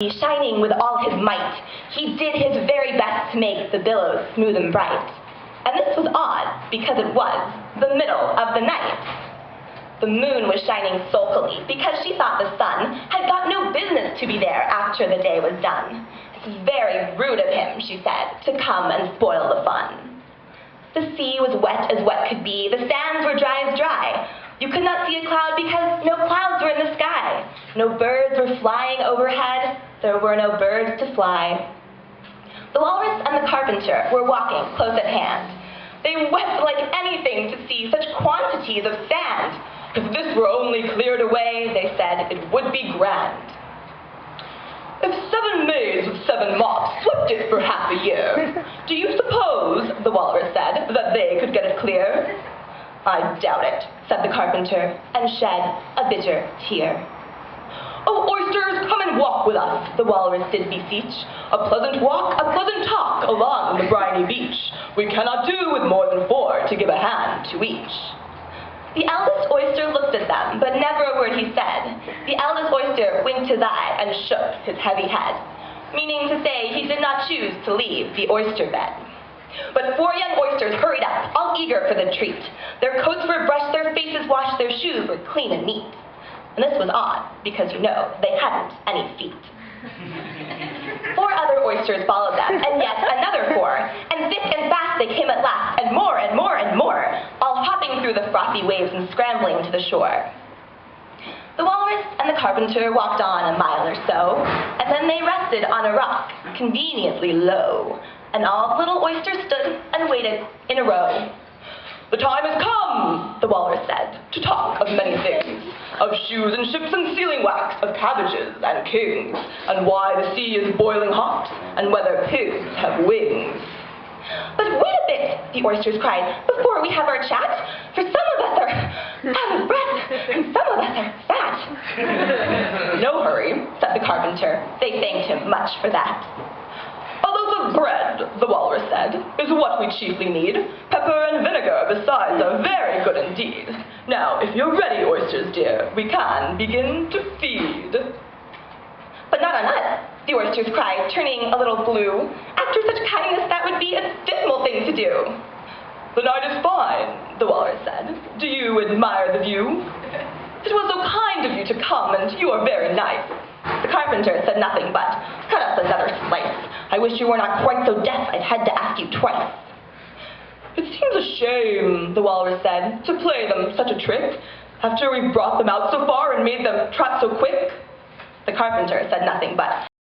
Shining with all his might, he did his very best to make the billows smooth and bright. And this was odd, because it was the middle of the night. The moon was shining sulkily, because she thought the sun had got no business to be there after the day was done. "This is very rude of him," she said, "to come and spoil the fun." The sea was wet as wet could be, the sands were dry as dry. You could not see a cloud because no clouds were in the sky. No birds were flying overhead, there were no birds to fly. The walrus and the carpenter were walking close at hand. They wept like anything to see such quantities of sand. "If this were only cleared away," they said, "it would be grand." "If 7 maids with 7 mops swept it for half a year, do you suppose," the walrus said, "that they could get it clear?" "I doubt it," said the carpenter, and shed a bitter tear. "Oh, oysters, come and walk with us," the walrus did beseech. "A pleasant walk, a pleasant talk, along the briny beach. We cannot do with more than 4 to give a hand to each." The eldest oyster looked at them, but never a word he said. The eldest oyster winked his eye and shook his heavy head, meaning to say he did not choose to leave the oyster bed. But 4 young oysters hurried up, all eager for the treat. Their coats were brushed, their faces washed, their shoes were clean and neat. And this was odd, because you know, they hadn't any feet. 4 other oysters followed them, and yet another 4, and thick and fast they came at last, and more and more and more, all hopping through the frothy waves and scrambling to the shore. The walrus and the carpenter walked on a mile or so, and then they rested on a rock, conveniently low, and all the little oysters stood and waited in a row. "The time has come," the walrus said, "to talk of many things, of shoes and ships and sealing wax, of cabbages and kings, and why the sea is boiling hot, and whether pigs have wings." "But wait a bit," the oysters cried, "before we have our chat, for some of us are out of breath, and some of us are fat." "No hurry," said the carpenter. They thanked him much for that. "A loaf of bread," the walrus said, "is what we chiefly need. Pepper and vinegar besides are very good indeed. Now, if you're ready, oysters dear, we can begin to feed." "But not on us," the oysters cried, turning a little blue. "After such kindness, that would be a dismal thing to do." "The night is fine," the walrus said. "Do you admire the view? It was so kind of you to come, and you are very nice." The carpenter said nothing but, "Cut us another slice. I wish you were not quite so deaf I'd had to ask you twice." "It seems a shame," the walrus said, "to play them such a trick, after we've brought them out so far and made them trot so quick." The carpenter said nothing but,